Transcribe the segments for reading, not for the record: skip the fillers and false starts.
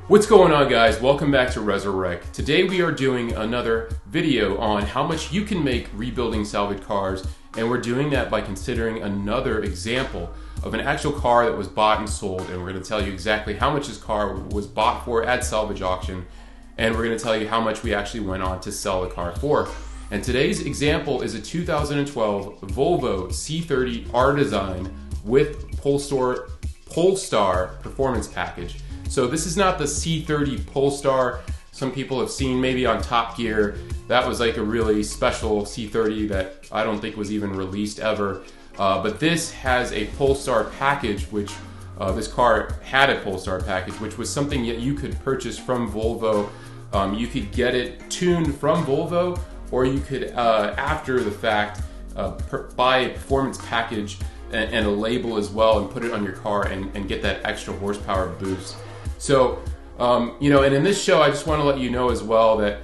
What's going on, guys? Welcome back to Resurrect. Today we are doing another video on how much you can make rebuilding salvage cars, and we're doing that by considering another example of an actual car that was bought and sold, and we're going to tell you exactly how much this car was bought for at salvage auction, and we're going to tell you how much we actually went on to sell the car for. And today's example is a 2012 Volvo C30 R-Design with Polestar performance package. So this is not the C30 Polestar some people have seen maybe on Top Gear. That was like a really special C30 that I don't think was even released ever. But this has a Polestar package, which this car had a Polestar package, which was something that you could purchase from Volvo. You could get it tuned from Volvo, or you could, after the fact, buy a performance package and a label as well and put it on your car and get that extra horsepower boost. So, and in this show, I just want to let you know as well that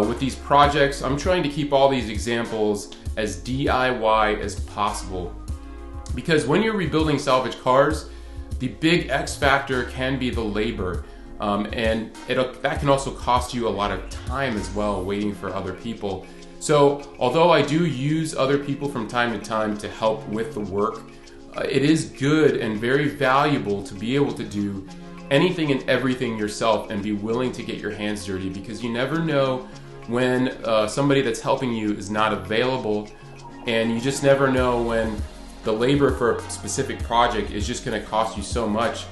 with these projects, I'm trying to keep all these examples as DIY as possible. Because when you're rebuilding salvage cars, the big X factor can be the labor. And that can also cost you a lot of time as well, waiting for other people. So, although I do use other people from time to time to help with the work, it is good and very valuable to be able to do anything and everything yourself and be willing to get your hands dirty, because you never know when somebody that's helping you is not available, and you just never know when the labor for a specific project is just going to cost you so much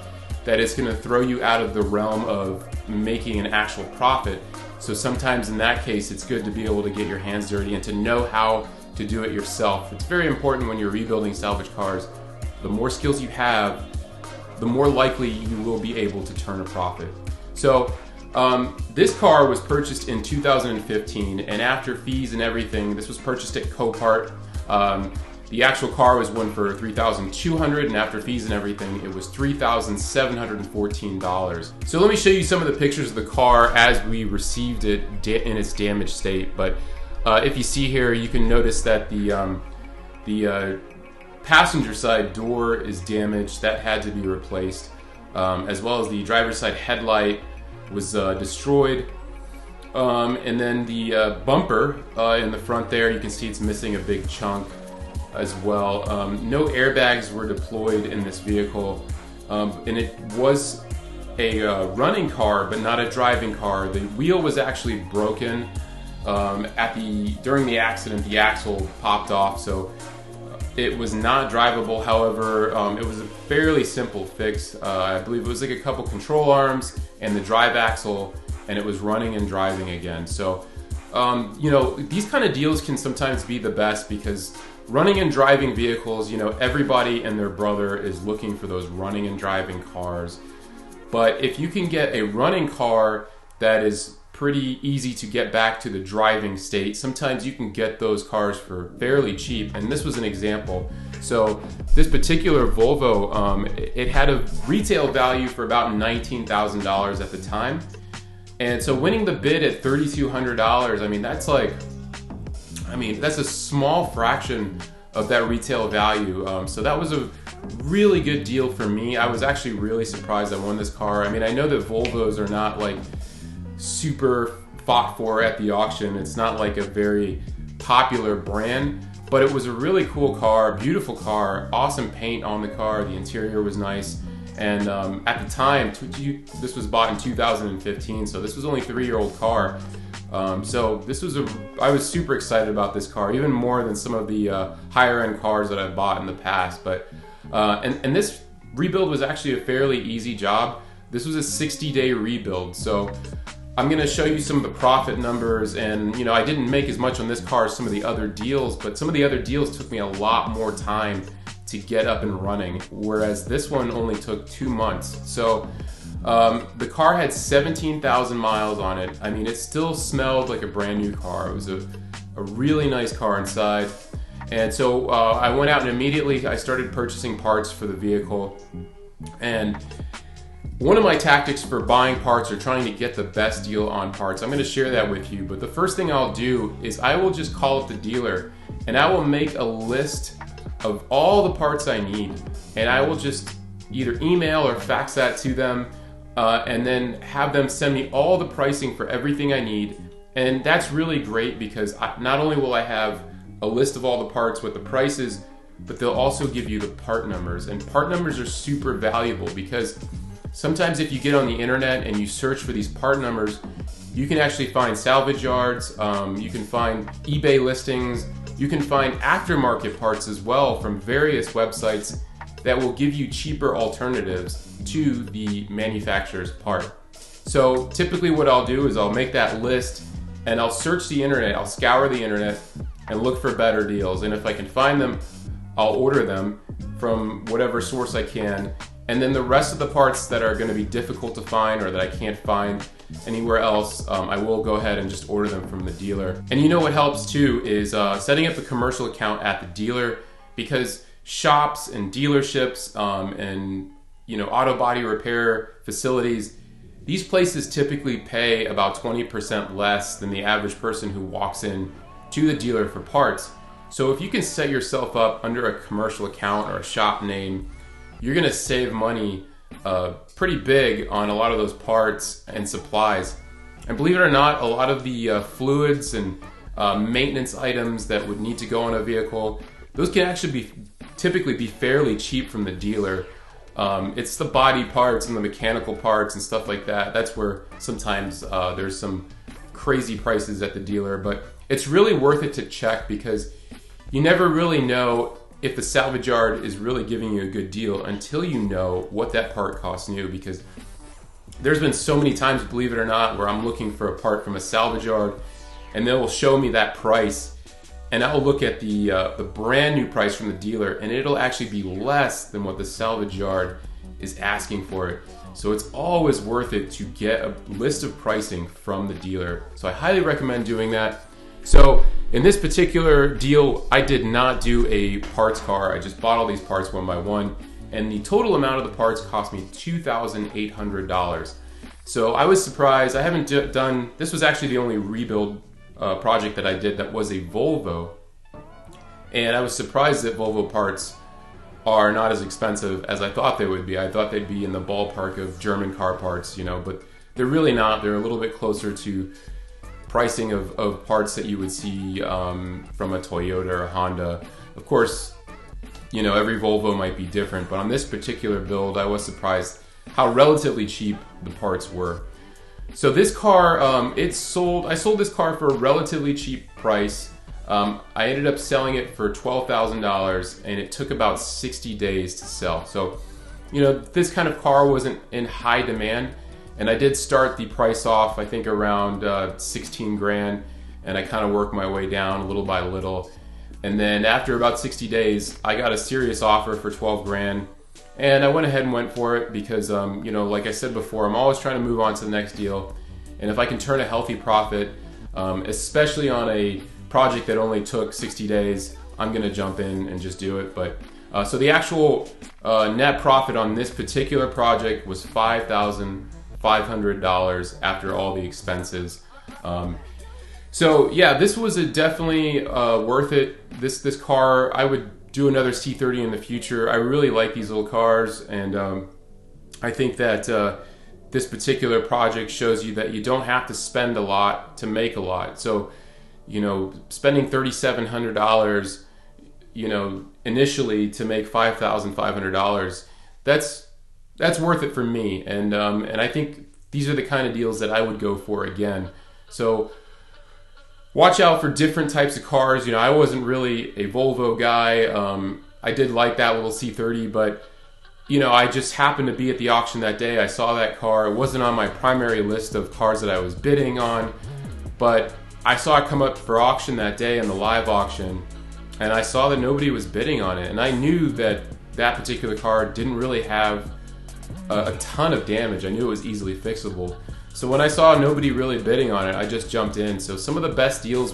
that it's going to throw you out of the realm of making an actual profit. So sometimes in that case, it's good to be able to get your hands dirty and to know how to do it yourself. It's very important when you're rebuilding salvage cars. The more skills you have, the more likely you will be able to turn a profit. So this car was purchased in 2015, and after fees and everything, this was purchased at Copart. The actual car was one for $3,200, and after fees and everything, it was $3,714. So let me show you some of the pictures of the car as we received it in its damaged state. But if you see here, you can notice that the passenger side door is damaged. That had to be replaced, as well as the driver's side headlight was destroyed, and then the bumper in the front there, you can see it's missing a big chunk as well. No airbags were deployed in this vehicle, and it was a running car but not a driving car. The wheel was actually broken during the accident. The axle popped off, so it was not drivable. However, it was a fairly simple fix. I believe it was like a couple control arms and the drive axle, and it was running and driving again. So, these kind of deals can sometimes be the best, because running and driving vehicles, everybody and their brother is looking for those running and driving cars. But if you can get a running car that is pretty easy to get back to the driving state, sometimes you can get those cars for fairly cheap, and this was an example. So this particular Volvo, it had a retail value for about $19,000 at the time, and so winning the bid at $3,200, that's a small fraction of that retail value. So that was a really good deal for me. I was actually really surprised I won this car. I know that Volvos are not like super fought for at the auction. It's not like a very popular brand, but it was a really cool car, beautiful car, awesome paint on the car. The interior was nice, and at the time, this was bought in 2015, so this was only a 3-year-old car. So I was super excited about this car, even more than some of the higher end cars that I've bought in the past. But and this rebuild was actually a fairly easy job. This was a 60-day rebuild, so I'm going to show you some of the profit numbers, and I didn't make as much on this car as some of the other deals, but some of the other deals took me a lot more time to get up and running, whereas this one only took 2 months. So the car had 17,000 miles on it. It still smelled like a brand new car. It was a really nice car inside. And so I went out and immediately I started purchasing parts for the vehicle. And one of my tactics for buying parts or trying to get the best deal on parts, I'm going to share that with you. But the first thing I'll do is I will just call up the dealer, and I will make a list of all the parts I need, and I will just either email or fax that to them. and then have them send me all the pricing for everything I need. And that's really great because not only will I have a list of all the parts with the prices, but they'll also give you the part numbers. And part numbers are super valuable because sometimes if you get on the internet and you search for these part numbers, you can actually find salvage yards, you can find eBay listings, you can find aftermarket parts as well from various websites that will give you cheaper alternatives to the manufacturer's part. So typically what I'll do is I'll make that list and I'll search the internet, I'll scour the internet and look for better deals. And if I can find them, I'll order them from whatever source I can. And then the rest of the parts that are going to be difficult to find or that I can't find anywhere else, I will go ahead and just order them from the dealer. And you know what helps too is setting up a commercial account at the dealer, because shops and dealerships and auto body repair facilities, these places typically pay about 20% less than the average person who walks in to the dealer for parts. So if you can set yourself up under a commercial account or a shop name, you're going to save money pretty big on a lot of those parts and supplies. And believe it or not, a lot of the fluids and maintenance items that would need to go on a vehicle, those can actually typically be fairly cheap from the dealer. It's the body parts and the mechanical parts and stuff like that. That's where sometimes there's some crazy prices at the dealer, but it's really worth it to check because you never really know if the salvage yard is really giving you a good deal until you know what that part costs new. Because there's been so many times, believe it or not, where I'm looking for a part from a salvage yard and they will show me that price, and I'll look at the brand new price from the dealer and it'll actually be less than what the salvage yard is asking for it. So it's always worth it to get a list of pricing from the dealer. So I highly recommend doing that. So in this particular deal, I did not do a parts car. I just bought all these parts one by one, and the total amount of the parts cost me $2,800. So I was surprised. I haven't done, this was actually the only rebuild project that I did that was a Volvo, and I was surprised that Volvo parts are not as expensive as I thought they would be. I thought they'd be in the ballpark of German car parts, but they're really not. They're a little bit closer to pricing of parts that you would see from a Toyota or a Honda. Of course, every Volvo might be different, but on this particular build, I was surprised how relatively cheap the parts were. So this car, I sold this car for a relatively cheap price. I ended up selling it for $12,000, and it took about 60 days to sell. So, this kind of car wasn't in high demand. And I did start the price off, I think around 16 grand, and I kind of worked my way down little by little. And then after about 60 days, I got a serious offer for 12 grand, and I went ahead and went for it because, like I said before, I'm always trying to move on to the next deal. And if I can turn a healthy profit, especially on a project that only took 60 days, I'm gonna jump in and just do it. But so the actual net profit on this particular project was $5,500 after all the expenses. So yeah, this was definitely worth it. This car, I would do another C30 in the future. I really like these little cars, and I think that this particular project shows you that you don't have to spend a lot to make a lot. So, spending $3,700, initially to make $5,500, that's worth it for me, and I think these are the kind of deals that I would go for again. So watch out for different types of cars. I wasn't really a Volvo guy. I did like that little C30, but I just happened to be at the auction that day. I saw that car. It wasn't on my primary list of cars that I was bidding on, but I saw it come up for auction that day in the live auction, and I saw that nobody was bidding on it, and I knew that that particular car didn't really have a ton of damage. I knew it was easily fixable. So when I saw nobody really bidding on it, I just jumped in. So some of the best deals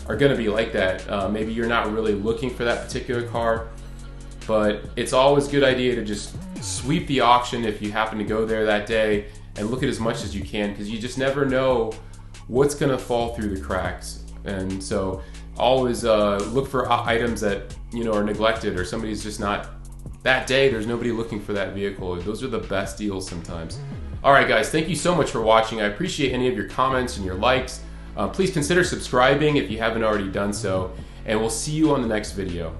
are going to be like that. Maybe you're not really looking for that particular car, but it's always a good idea to just sweep the auction if you happen to go there that day and look at as much as you can, because you just never know what's going to fall through the cracks. And so always look for items that are neglected, or somebody's just not, that day there's nobody looking for that vehicle. Those are the best deals sometimes. Alright guys, thank you so much for watching. I appreciate any of your comments and your likes. Please consider subscribing if you haven't already done so, and we'll see you on the next video.